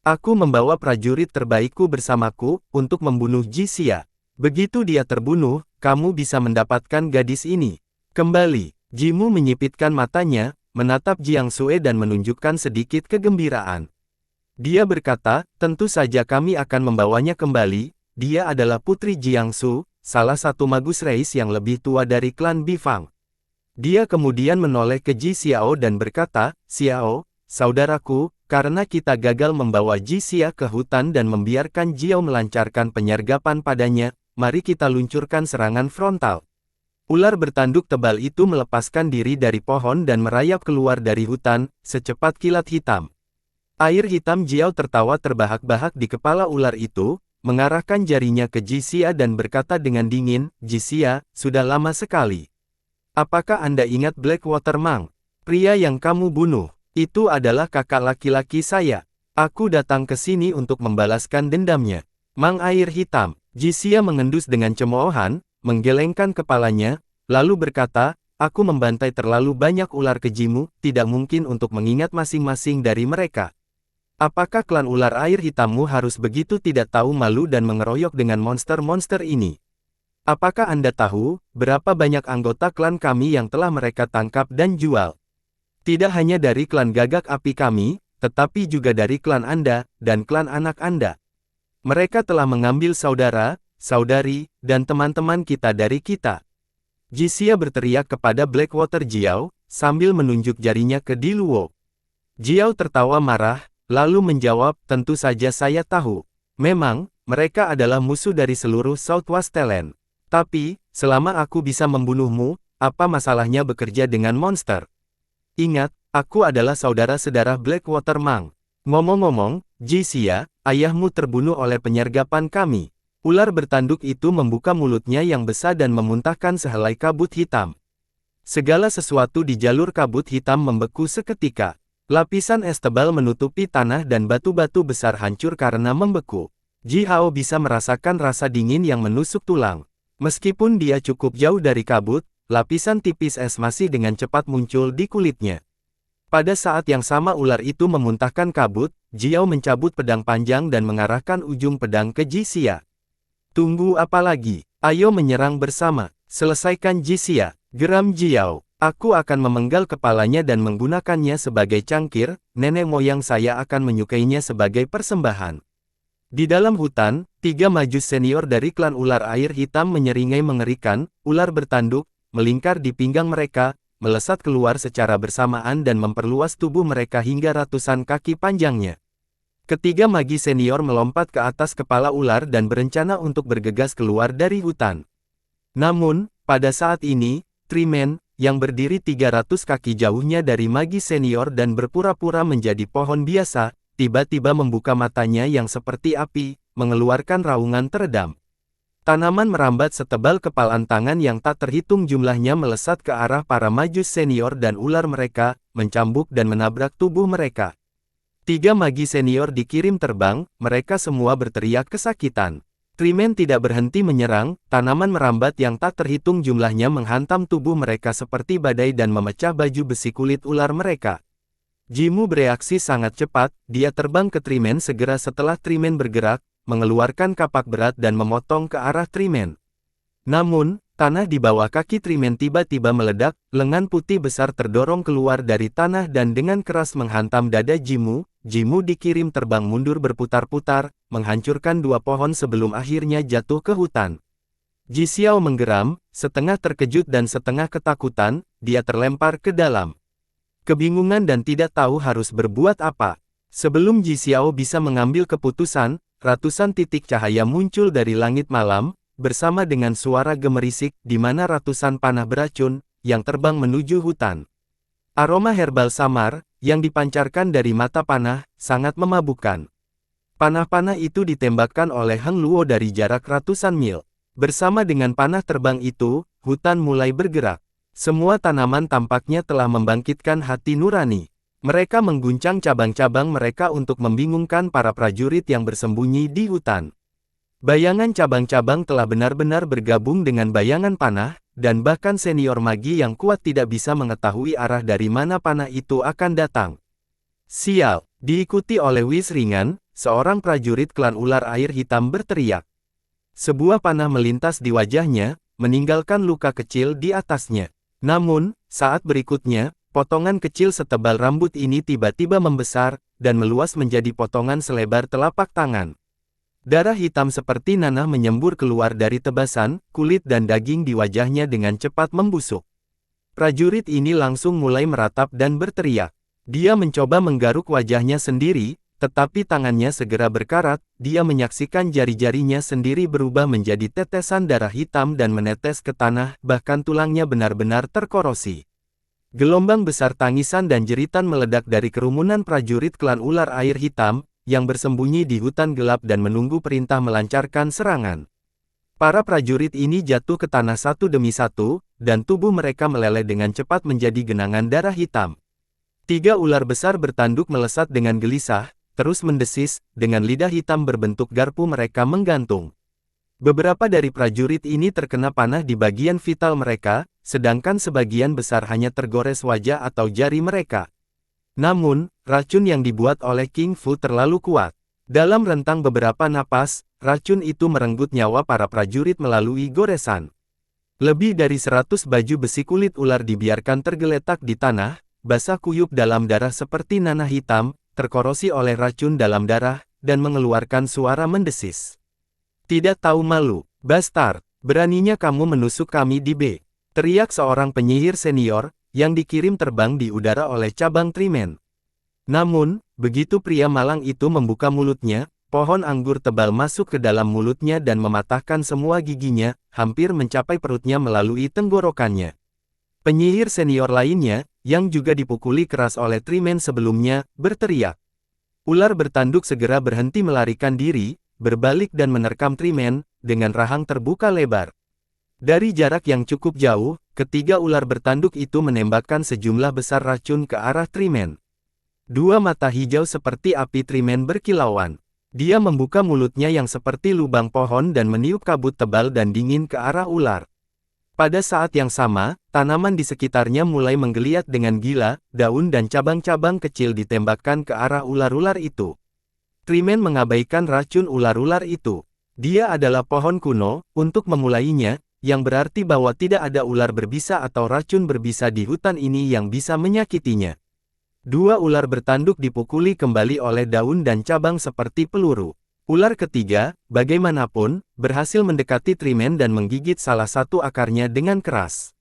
Aku membawa prajurit terbaikku bersamaku, untuk membunuh Ji Xia. Begitu dia terbunuh, kamu bisa mendapatkan gadis ini. Kembali." Ji Mu menyipitkan matanya, menatap Jiang Sue dan menunjukkan sedikit kegembiraan. Dia berkata, "Tentu saja kami akan membawanya kembali, dia adalah putri Jiangsu, salah satu magus reis yang lebih tua dari klan Bifang. Dia kemudian menoleh ke Ji Xiao dan berkata, "Xiao, saudaraku, karena kita gagal membawa Ji Xia ke hutan dan membiarkan Jiao melancarkan penyergapan padanya, mari kita luncurkan serangan frontal." Ular bertanduk tebal itu melepaskan diri dari pohon dan merayap keluar dari hutan, secepat kilat hitam. Air hitam Jiao tertawa terbahak-bahak di kepala ular itu, mengarahkan jarinya ke Ji Xia dan berkata dengan dingin, "Ji Xia, sudah lama sekali. Apakah Anda ingat Blackwater Mang? Pria yang kamu bunuh, itu adalah kakak laki-laki saya. Aku datang ke sini untuk membalaskan dendamnya." Mang air hitam. Ji Xia mengendus dengan cemoohan, menggelengkan kepalanya, lalu berkata, "Aku membantai terlalu banyak ular kejimu, tidak mungkin untuk mengingat masing-masing dari mereka. Apakah klan ular air hitammu harus begitu tidak tahu malu dan mengeroyok dengan monster-monster ini? Apakah Anda tahu, berapa banyak anggota klan kami yang telah mereka tangkap dan jual? Tidak hanya dari klan gagak api kami, tetapi juga dari klan Anda, dan klan anak Anda. Mereka telah mengambil saudara, saudari, dan teman-teman kita dari kita." Ji Xia berteriak kepada Blackwater Jiao, sambil menunjuk jarinya ke Di Luo. Jiao tertawa marah, lalu menjawab, "Tentu saja saya tahu. Memang, mereka adalah musuh dari seluruh Southwest Talent. Tapi, selama aku bisa membunuhmu, apa masalahnya bekerja dengan monster? Ingat, aku adalah saudara sedarah Blackwater Mang. Ngomong-ngomong, Ji Xia, ayahmu terbunuh oleh penyergapan kami." Ular bertanduk itu membuka mulutnya yang besar dan memuntahkan sehelai kabut hitam. Segala sesuatu di jalur kabut hitam membeku seketika. Lapisan es tebal menutupi tanah dan batu-batu besar hancur karena membeku. Ji Hao bisa merasakan rasa dingin yang menusuk tulang. Meskipun dia cukup jauh dari kabut, lapisan tipis es masih dengan cepat muncul di kulitnya. Pada saat yang sama ular itu memuntahkan kabut, Jiao mencabut pedang panjang dan mengarahkan ujung pedang ke Ji Xia. "Tunggu apa lagi? Ayo menyerang bersama. Selesaikan Ji Xia," geram Jiao. "Aku akan memenggal kepalanya dan menggunakannya sebagai cangkir, nenek moyang saya akan menyukainya sebagai persembahan." Di dalam hutan, 3 majus senior dari klan ular air hitam menyeringai mengerikan, ular bertanduk, melingkar di pinggang mereka, melesat keluar secara bersamaan dan memperluas tubuh mereka hingga ratusan kaki panjangnya. Ketiga magi senior melompat ke atas kepala ular dan berencana untuk bergegas keluar dari hutan. Namun, pada saat ini, Trimen, yang berdiri 300 kaki jauhnya dari magi senior dan berpura-pura menjadi pohon biasa, tiba-tiba membuka matanya yang seperti api, mengeluarkan raungan teredam. Tanaman merambat setebal kepalan tangan yang tak terhitung jumlahnya melesat ke arah para majus senior dan ular mereka, mencambuk dan menabrak tubuh mereka. 3 magi senior dikirim terbang, mereka semua berteriak kesakitan. Trimen tidak berhenti menyerang, tanaman merambat yang tak terhitung jumlahnya menghantam tubuh mereka seperti badai dan memecah baju besi kulit ular mereka. Jimu bereaksi sangat cepat, dia terbang ke Trimen segera setelah Trimen bergerak, mengeluarkan kapak berat dan memotong ke arah Trimen. Namun, tanah di bawah kaki Trimen tiba-tiba meledak, lengan putih besar terdorong keluar dari tanah dan dengan keras menghantam dada Jimu. Jimu dikirim terbang mundur berputar-putar, menghancurkan 2 pohon sebelum akhirnya jatuh ke hutan. Ji Xiao menggeram, setengah terkejut dan setengah ketakutan, dia terlempar ke dalam kebingungan dan tidak tahu harus berbuat apa. Sebelum Ji Xiao bisa mengambil keputusan, ratusan titik cahaya muncul dari langit malam, bersama dengan suara gemerisik, di mana ratusan panah beracun, yang terbang menuju hutan. Aroma herbal samar, yang dipancarkan dari mata panah, sangat memabukkan. Panah-panah itu ditembakkan oleh Heng Luo dari jarak ratusan mil. Bersama dengan panah terbang itu, hutan mulai bergerak. Semua tanaman tampaknya telah membangkitkan hati nurani. Mereka mengguncang cabang-cabang mereka untuk membingungkan para prajurit yang bersembunyi di hutan. Bayangan cabang-cabang telah benar-benar bergabung dengan bayangan panah, dan bahkan senior magi yang kuat tidak bisa mengetahui arah dari mana panah itu akan datang. Sial! Diikuti oleh wis ringan, seorang prajurit klan ular air hitam berteriak. Sebuah panah melintas di wajahnya, meninggalkan luka kecil di atasnya. Namun, saat berikutnya, potongan kecil setebal rambut ini tiba-tiba membesar, dan meluas menjadi potongan selebar telapak tangan. Darah hitam seperti nanah menyembur keluar dari tebasan, kulit dan daging di wajahnya dengan cepat membusuk. Prajurit ini langsung mulai meratap dan berteriak. Dia mencoba menggaruk wajahnya sendiri, tetapi tangannya segera berkarat, dia menyaksikan jari-jarinya sendiri berubah menjadi tetesan darah hitam dan menetes ke tanah, bahkan tulangnya benar-benar terkorosi. Gelombang besar tangisan dan jeritan meledak dari kerumunan prajurit klan ular air hitam, yang bersembunyi di hutan gelap dan menunggu perintah melancarkan serangan. Para prajurit ini jatuh ke tanah satu demi satu, dan tubuh mereka meleleh dengan cepat menjadi genangan darah hitam. 3 ular besar bertanduk melesat dengan gelisah, terus mendesis, dengan lidah hitam berbentuk garpu mereka menggantung. Beberapa dari prajurit ini terkena panah di bagian vital mereka, sedangkan sebagian besar hanya tergores wajah atau jari mereka. Namun, racun yang dibuat oleh King Fu terlalu kuat. Dalam rentang beberapa napas, racun itu merenggut nyawa para prajurit melalui goresan. Lebih dari 100 baju besi kulit ular dibiarkan tergeletak di tanah, basah kuyup dalam darah seperti nanah hitam, terkorosi oleh racun dalam darah, dan mengeluarkan suara mendesis. Tidak tahu malu, bastard, beraninya kamu menusuk kami di B. Teriak seorang penyihir senior, yang dikirim terbang di udara oleh cabang Trimen. Namun, begitu pria malang itu membuka mulutnya, pohon anggur tebal masuk ke dalam mulutnya dan mematahkan semua giginya, hampir mencapai perutnya melalui tenggorokannya. Penyihir senior lainnya, yang juga dipukuli keras oleh Trimen sebelumnya, berteriak. Ular bertanduk segera berhenti melarikan diri, berbalik dan menerkam Trimen, dengan rahang terbuka lebar. Dari jarak yang cukup jauh, ketiga ular bertanduk itu menembakkan sejumlah besar racun ke arah Trimen. 2 mata hijau seperti api Trimen berkilauan. Dia membuka mulutnya yang seperti lubang pohon dan meniup kabut tebal dan dingin ke arah ular. Pada saat yang sama, tanaman di sekitarnya mulai menggeliat dengan gila, daun dan cabang-cabang kecil ditembakkan ke arah ular-ular itu. Trimen mengabaikan racun ular-ular itu. Dia adalah pohon kuno, untuk memulainya, yang berarti bahwa tidak ada ular berbisa atau racun berbisa di hutan ini yang bisa menyakitinya. 2 ular bertanduk dipukuli kembali oleh daun dan cabang seperti peluru. Ular ketiga, bagaimanapun, berhasil mendekati Trimen dan menggigit salah satu akarnya dengan keras.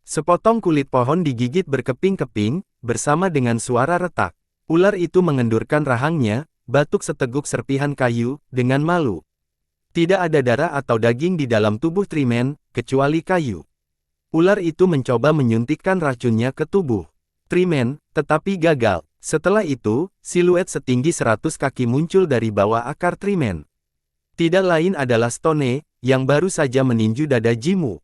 Sepotong kulit pohon digigit berkeping-keping, bersama dengan suara retak. Ular itu mengendurkan rahangnya, batuk seteguk serpihan kayu, dengan malu. Tidak ada darah atau daging di dalam tubuh Trimen, kecuali kayu. Ular itu mencoba menyuntikkan racunnya ke tubuh Trimen, tetapi gagal. Setelah itu, siluet setinggi 100 kaki muncul dari bawah akar Trimen. Tidak lain adalah Stone, yang baru saja meninju dada Jimu.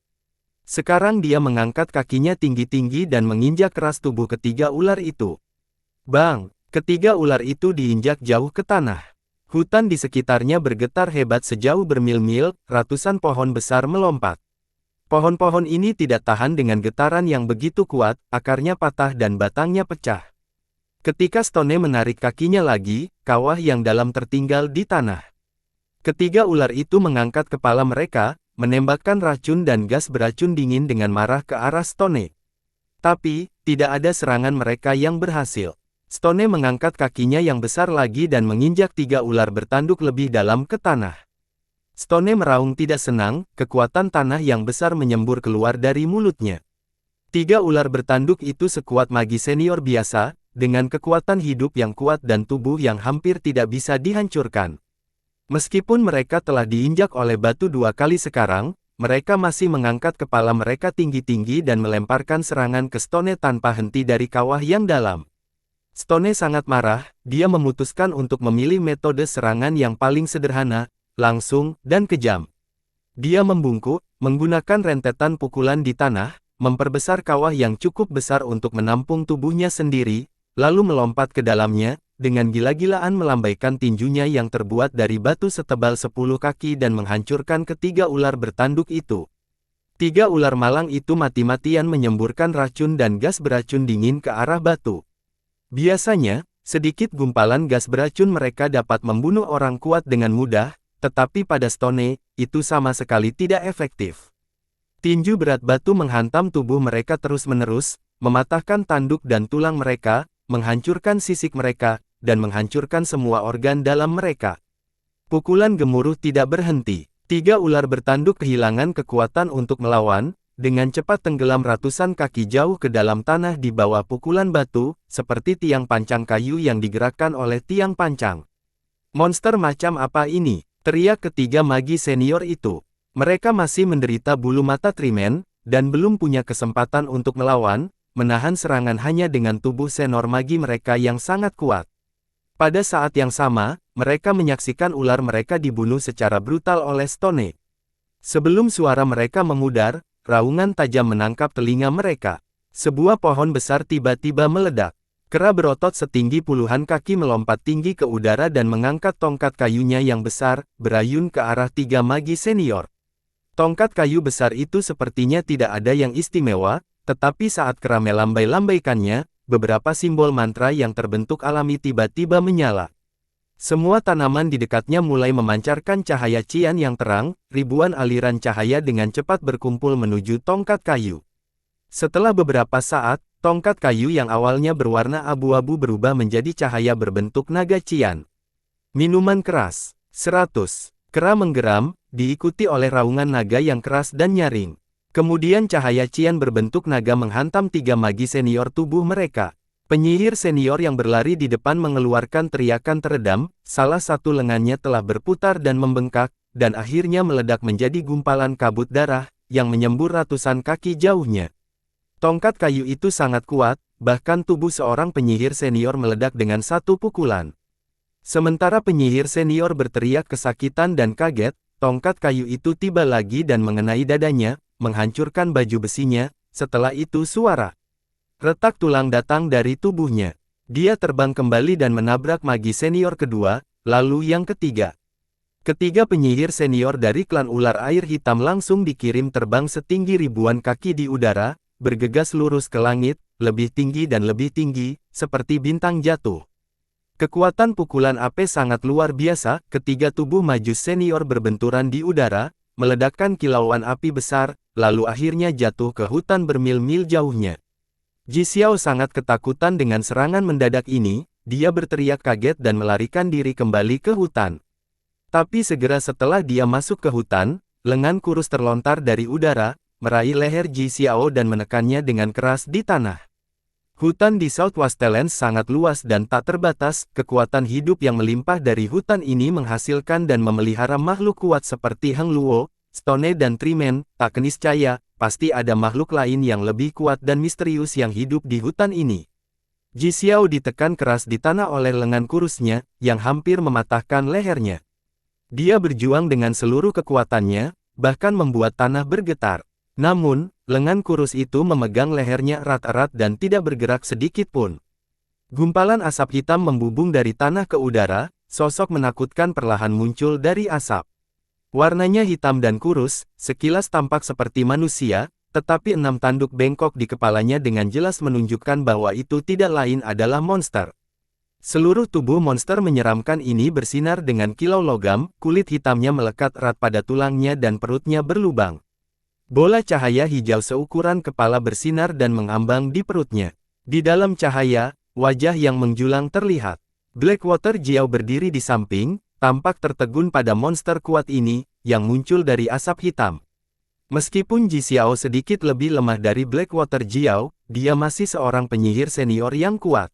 Sekarang dia mengangkat kakinya tinggi-tinggi dan menginjak keras tubuh ketiga ular itu. Bang! Ketiga ular itu diinjak jauh ke tanah. Hutan di sekitarnya bergetar hebat sejauh bermil-mil, ratusan pohon besar melompat. Pohon-pohon ini tidak tahan dengan getaran yang begitu kuat, akarnya patah dan batangnya pecah. Ketika Stone menarik kakinya lagi, kawah yang dalam tertinggal di tanah. Ketiga ular itu mengangkat kepala mereka, menembakkan racun dan gas beracun dingin dengan marah ke arah Stone. Tapi, tidak ada serangan mereka yang berhasil. Stone mengangkat kakinya yang besar lagi dan menginjak 3 ular bertanduk lebih dalam ke tanah. Stone meraung tidak senang, kekuatan tanah yang besar menyembur keluar dari mulutnya. 3 ular bertanduk itu sekuat magi senior biasa, dengan kekuatan hidup yang kuat dan tubuh yang hampir tidak bisa dihancurkan. Meskipun mereka telah diinjak oleh batu 2 kali sekarang, mereka masih mengangkat kepala mereka tinggi-tinggi dan melemparkan serangan ke Stone tanpa henti dari kawah yang dalam. Stone sangat marah, dia memutuskan untuk memilih metode serangan yang paling sederhana, langsung, dan kejam. Dia membungkuk, menggunakan rentetan pukulan di tanah, memperbesar kawah yang cukup besar untuk menampung tubuhnya sendiri, lalu melompat ke dalamnya, dengan gila-gilaan melambaikan tinjunya yang terbuat dari batu setebal 10 kaki dan menghancurkan ketiga ular bertanduk itu. 3 ular malang itu mati-matian menyemburkan racun dan gas beracun dingin ke arah batu. Biasanya, sedikit gumpalan gas beracun mereka dapat membunuh orang kuat dengan mudah, tetapi pada Stone, itu sama sekali tidak efektif. Tinju berat batu menghantam tubuh mereka terus-menerus, mematahkan tanduk dan tulang mereka, menghancurkan sisik mereka, dan menghancurkan semua organ dalam mereka. Pukulan gemuruh tidak berhenti. 3 ular bertanduk kehilangan kekuatan untuk melawan, dengan cepat tenggelam ratusan kaki jauh ke dalam tanah di bawah pukulan batu, seperti tiang pancang kayu yang digerakkan oleh tiang pancang. Monster macam apa ini? Teriak ketiga magi senior itu. Mereka masih menderita bulu mata Trimen, dan belum punya kesempatan untuk melawan, menahan serangan hanya dengan tubuh senor magi mereka yang sangat kuat. Pada saat yang sama, mereka menyaksikan ular mereka dibunuh secara brutal oleh Stone. Sebelum suara mereka memudar, raungan tajam menangkap telinga mereka. Sebuah pohon besar tiba-tiba meledak. Kera berotot setinggi puluhan kaki melompat tinggi ke udara dan mengangkat tongkat kayunya yang besar, berayun ke arah 3 magi senior. Tongkat kayu besar itu sepertinya tidak ada yang istimewa, tetapi saat kera melambai-lambaikannya, beberapa simbol mantra yang terbentuk alami tiba-tiba menyala. Semua tanaman di dekatnya mulai memancarkan cahaya cian yang terang, ribuan aliran cahaya dengan cepat berkumpul menuju tongkat kayu. Setelah beberapa saat, tongkat kayu yang awalnya berwarna abu-abu berubah menjadi cahaya berbentuk naga cian. Minuman keras. 100. Kera menggeram, diikuti oleh raungan naga yang keras dan nyaring. Kemudian cahaya cian berbentuk naga menghantam 3 magi senior tubuh mereka. Penyihir senior yang berlari di depan mengeluarkan teriakan teredam, salah satu lengannya telah berputar dan membengkak, dan akhirnya meledak menjadi gumpalan kabut darah, yang menyembur ratusan kaki jauhnya. Tongkat kayu itu sangat kuat, bahkan tubuh seorang penyihir senior meledak dengan satu pukulan. Sementara penyihir senior berteriak kesakitan dan kaget, tongkat kayu itu tiba lagi dan mengenai dadanya, menghancurkan baju besinya. Setelah itu suara retak tulang datang dari tubuhnya. Dia terbang kembali dan menabrak magi senior kedua, lalu yang ketiga. Ketiga penyihir senior dari klan ular air hitam langsung dikirim terbang setinggi ribuan kaki di udara, bergegas lurus ke langit, lebih tinggi dan lebih tinggi, seperti bintang jatuh. Kekuatan pukulan AP sangat luar biasa, ketiga tubuh majus senior berbenturan di udara, meledakkan kilauan api besar, lalu akhirnya jatuh ke hutan bermil-mil jauhnya. Ji Xiao sangat ketakutan dengan serangan mendadak ini, dia berteriak kaget dan melarikan diri kembali ke hutan. Tapi segera setelah dia masuk ke hutan, lengan kurus terlontar dari udara, meraih leher Ji Xiao dan menekannya dengan keras di tanah. Hutan di South Wastelands sangat luas dan tak terbatas, kekuatan hidup yang melimpah dari hutan ini menghasilkan dan memelihara makhluk kuat seperti Heng Luo, Stone dan Trimen. Tak keniscaya, pasti ada makhluk lain yang lebih kuat dan misterius yang hidup di hutan ini. Ji Xiao ditekan keras di tanah oleh lengan kurusnya, yang hampir mematahkan lehernya. Dia berjuang dengan seluruh kekuatannya, bahkan membuat tanah bergetar. Namun, lengan kurus itu memegang lehernya erat-erat dan tidak bergerak sedikit pun. Gumpalan asap hitam membubung dari tanah ke udara, sosok menakutkan perlahan muncul dari asap. Warnanya hitam dan kurus, sekilas tampak seperti manusia, tetapi 6 tanduk bengkok di kepalanya dengan jelas menunjukkan bahwa itu tidak lain adalah monster. Seluruh tubuh monster menyeramkan ini bersinar dengan kilau logam, kulit hitamnya melekat erat pada tulangnya dan perutnya berlubang. Bola cahaya hijau seukuran kepala bersinar dan mengambang di perutnya. Di dalam cahaya, wajah yang menjulang terlihat. Blackwater Jiao berdiri di samping, tampak tertegun pada monster kuat ini, yang muncul dari asap hitam. Meskipun Ji Xiao sedikit lebih lemah dari Blackwater Jiao, dia masih seorang penyihir senior yang kuat.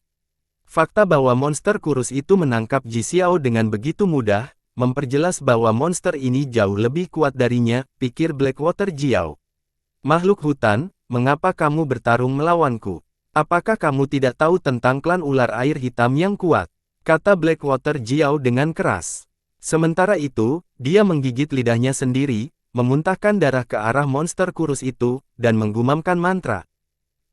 Fakta bahwa monster kurus itu menangkap Ji Xiao dengan begitu mudah, memperjelas bahwa monster ini jauh lebih kuat darinya, pikir Blackwater Jiao. Makhluk hutan, mengapa kamu bertarung melawanku? Apakah kamu tidak tahu tentang klan ular air hitam yang kuat? Kata Blackwater Jiao dengan keras. Sementara itu, dia menggigit lidahnya sendiri, memuntahkan darah ke arah monster kurus itu, dan menggumamkan mantra.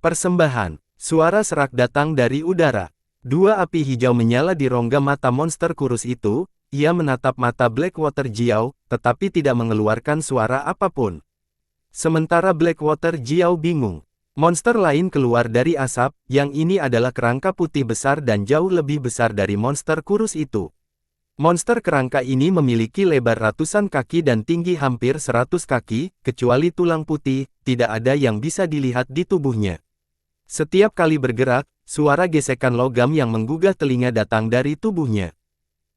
Persembahan. Suara serak datang dari udara. 2 api hijau menyala di rongga mata monster kurus itu. Ia menatap mata Blackwater Jiao, tetapi tidak mengeluarkan suara apapun. Sementara Blackwater Jiao bingung. Monster lain keluar dari asap, yang ini adalah kerangka putih besar dan jauh lebih besar dari monster kurus itu. Monster kerangka ini memiliki lebar ratusan kaki dan tinggi hampir 100 kaki, kecuali tulang putih, tidak ada yang bisa dilihat di tubuhnya. Setiap kali bergerak, suara gesekan logam yang menggugah telinga datang dari tubuhnya.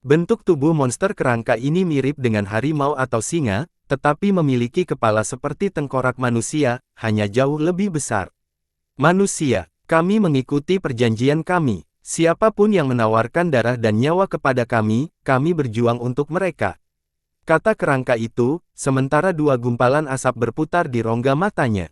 Bentuk tubuh monster kerangka ini mirip dengan harimau atau singa, tetapi memiliki kepala seperti tengkorak manusia, hanya jauh lebih besar. Manusia, kami mengikuti perjanjian kami. Siapapun yang menawarkan darah dan nyawa kepada kami berjuang untuk mereka. Kata kerangka itu, sementara dua gumpalan asap berputar di rongga matanya.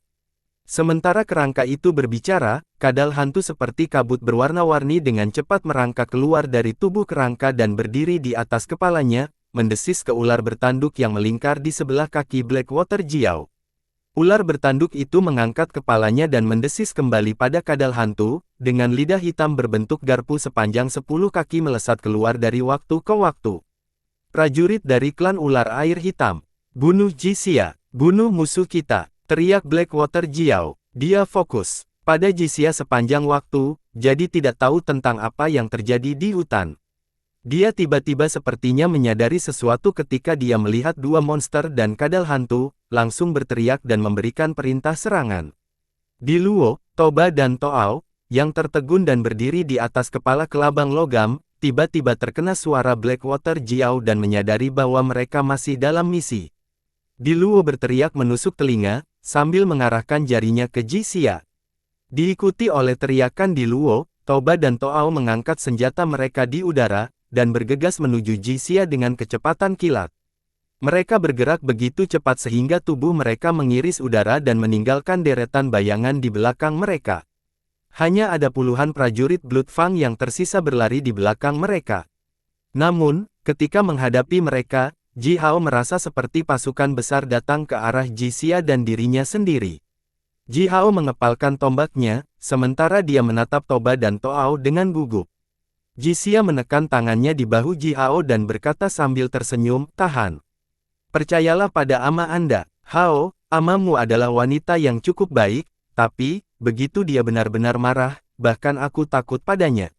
Sementara kerangka itu berbicara, kadal hantu seperti kabut berwarna-warni dengan cepat merangkak keluar dari tubuh kerangka dan berdiri di atas kepalanya, mendesis ke ular bertanduk yang melingkar di sebelah kaki Blackwater Jiao. Ular bertanduk itu mengangkat kepalanya dan mendesis kembali pada kadal hantu, dengan lidah hitam berbentuk garpu sepanjang 10 kaki melesat keluar dari waktu ke waktu. Prajurit dari klan ular air hitam. Bunuh Jisia, bunuh musuh kita, teriak Blackwater Jiao. Dia fokus pada Jisia sepanjang waktu, jadi tidak tahu tentang apa yang terjadi di hutan. Dia tiba-tiba sepertinya menyadari sesuatu ketika dia melihat dua monster dan kadal hantu, langsung berteriak dan memberikan perintah serangan. Di Luo, Toba dan Toao, yang tertegun dan berdiri di atas kepala kelabang logam, tiba-tiba terkena suara Blackwater Jiao dan menyadari bahwa mereka masih dalam misi. Di Luo berteriak menusuk telinga, sambil mengarahkan jarinya ke Jisia. Diikuti oleh teriakan Di Luo, Toba dan Toao mengangkat senjata mereka di udara, dan bergegas menuju Jisia dengan kecepatan kilat. Mereka bergerak begitu cepat sehingga tubuh mereka mengiris udara dan meninggalkan deretan bayangan di belakang mereka. Hanya ada puluhan prajurit Bloodfang yang tersisa berlari di belakang mereka. Namun, ketika menghadapi mereka, Ji Hao merasa seperti pasukan besar datang ke arah Jisia dan dirinya sendiri. Ji Hao mengepalkan tombaknya, sementara dia menatap Toba dan Toao dengan gugup. Jisia menekan tangannya di bahu Ji Hao dan berkata sambil tersenyum, "Tahan. Percayalah pada ama Anda, Hao, amamu adalah wanita yang cukup baik, tapi, begitu dia benar-benar marah, bahkan aku takut padanya."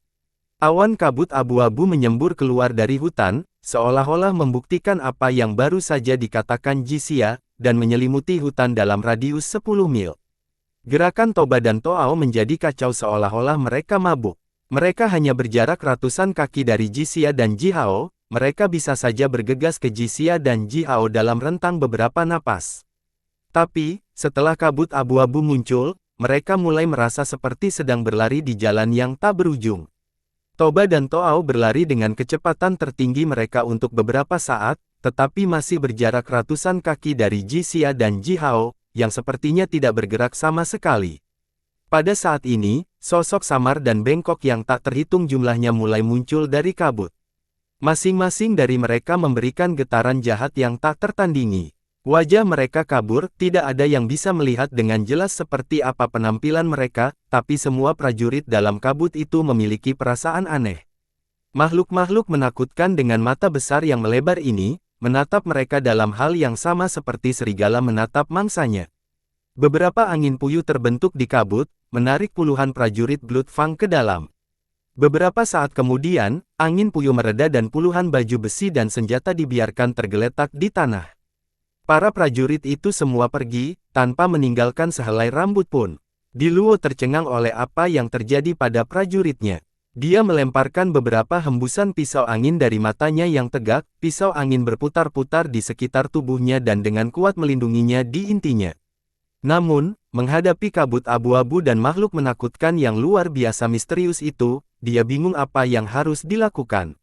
Awan kabut abu-abu menyembur keluar dari hutan, seolah-olah membuktikan apa yang baru saja dikatakan Jisia, dan menyelimuti hutan dalam radius 10 mil. Gerakan Toba dan Toao menjadi kacau seolah-olah mereka mabuk. Mereka hanya berjarak ratusan kaki dari Jisia dan Ji Hao, mereka bisa saja bergegas ke Jisia dan Ji Hao dalam rentang beberapa napas. Tapi, setelah kabut abu-abu muncul, mereka mulai merasa seperti sedang berlari di jalan yang tak berujung. Toba dan Toao berlari dengan kecepatan tertinggi mereka untuk beberapa saat, tetapi masih berjarak ratusan kaki dari Jisia dan Ji Hao, yang sepertinya tidak bergerak sama sekali. Pada saat ini, sosok samar dan bengkok yang tak terhitung jumlahnya mulai muncul dari kabut. Masing-masing dari mereka memberikan getaran jahat yang tak tertandingi. Wajah mereka kabur, tidak ada yang bisa melihat dengan jelas seperti apa penampilan mereka, tapi semua prajurit dalam kabut itu memiliki perasaan aneh. Makhluk-makhluk menakutkan dengan mata besar yang melebar ini, menatap mereka dalam hal yang sama seperti serigala menatap mangsanya. Beberapa angin puyuh terbentuk di kabut, menarik puluhan prajurit Bloodfang ke dalam. Beberapa saat kemudian, angin puyuh mereda dan puluhan baju besi dan senjata dibiarkan tergeletak di tanah. Para prajurit itu semua pergi, tanpa meninggalkan sehelai rambut pun. Di Luo tercengang oleh apa yang terjadi pada prajuritnya. Dia melemparkan beberapa hembusan pisau angin dari matanya yang tegak, pisau angin berputar-putar di sekitar tubuhnya dan dengan kuat melindunginya di intinya. Namun, menghadapi kabut abu-abu dan makhluk menakutkan yang luar biasa misterius itu, dia bingung apa yang harus dilakukan.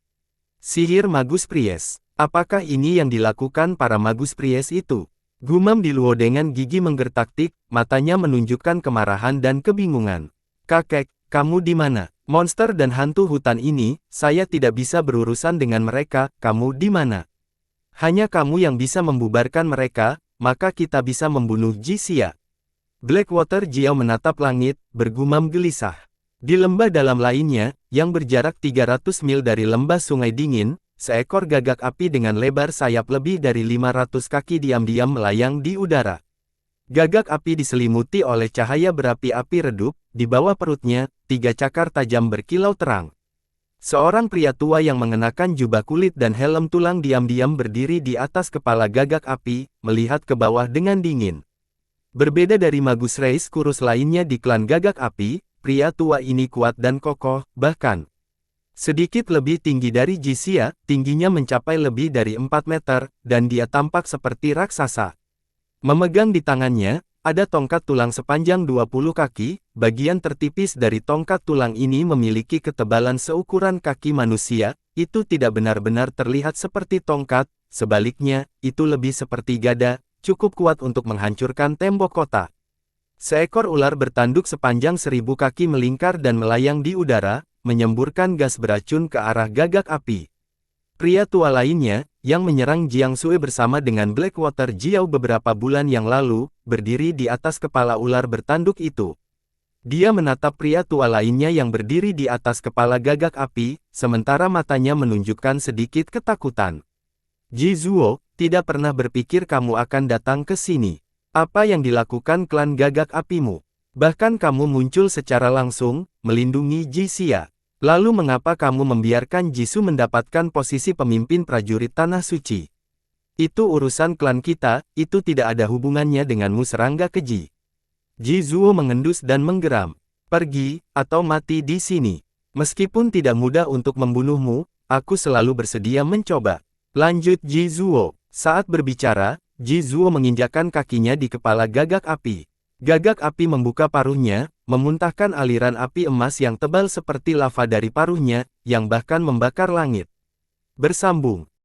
Sihir Magus Pries. Apakah ini yang dilakukan para Magus Pries itu? Gumam Di Luo dengan gigi menggertak-tik, matanya menunjukkan kemarahan dan kebingungan. "Kakek, kamu di mana? Monster dan hantu hutan ini, saya tidak bisa berurusan dengan mereka, kamu di mana? Hanya kamu yang bisa membubarkan mereka, maka kita bisa membunuh Jisia." Blackwater Jiao menatap langit, bergumam gelisah. Di lembah dalam lainnya, yang berjarak 300 mil dari lembah Sungai Dingin, seekor gagak api dengan lebar sayap lebih dari 500 kaki diam-diam melayang di udara. Gagak api diselimuti oleh cahaya berapi-api redup, di bawah perutnya, 3 cakar tajam berkilau terang. Seorang pria tua yang mengenakan jubah kulit dan helm tulang diam-diam berdiri di atas kepala gagak api, melihat ke bawah dengan dingin. Berbeda dari Magus Reis kurus lainnya di klan gagak api, pria tua ini kuat dan kokoh, bahkan Sedikit lebih tinggi dari Jixia, tingginya mencapai lebih dari 4 meter, dan dia tampak seperti raksasa. Memegang di tangannya, ada tongkat tulang sepanjang 20 kaki, bagian tertipis dari tongkat tulang ini memiliki ketebalan seukuran kaki manusia, itu tidak benar-benar terlihat seperti tongkat, sebaliknya, itu lebih seperti gada, cukup kuat untuk menghancurkan tembok kota. Seekor ular bertanduk sepanjang 1000 kaki melingkar dan melayang di udara, menyemburkan gas beracun ke arah gagak api. Pria tua lainnya, yang menyerang Jiang Sui bersama dengan Blackwater Jiao beberapa bulan yang lalu, berdiri di atas kepala ular bertanduk itu. Dia menatap pria tua lainnya yang berdiri di atas kepala gagak api, sementara matanya menunjukkan sedikit ketakutan. Ji Zuo, tidak pernah berpikir kamu akan datang ke sini. Apa yang dilakukan klan gagak apimu? Bahkan kamu muncul secara langsung, melindungi Jixia. Lalu mengapa kamu membiarkan Jisoo mendapatkan posisi pemimpin prajurit Tanah Suci? Itu urusan klan kita, itu tidak ada hubungannya denganmu serangga keji. Ji Zuo mengendus dan menggeram. Pergi, atau mati di sini. Meskipun tidak mudah untuk membunuhmu, aku selalu bersedia mencoba. Lanjut Ji Zuo. Saat berbicara, Ji Zuo menginjakkan kakinya di kepala gagak api. Gagak api membuka paruhnya, memuntahkan aliran api emas yang tebal seperti lava dari paruhnya, yang bahkan membakar langit. Bersambung.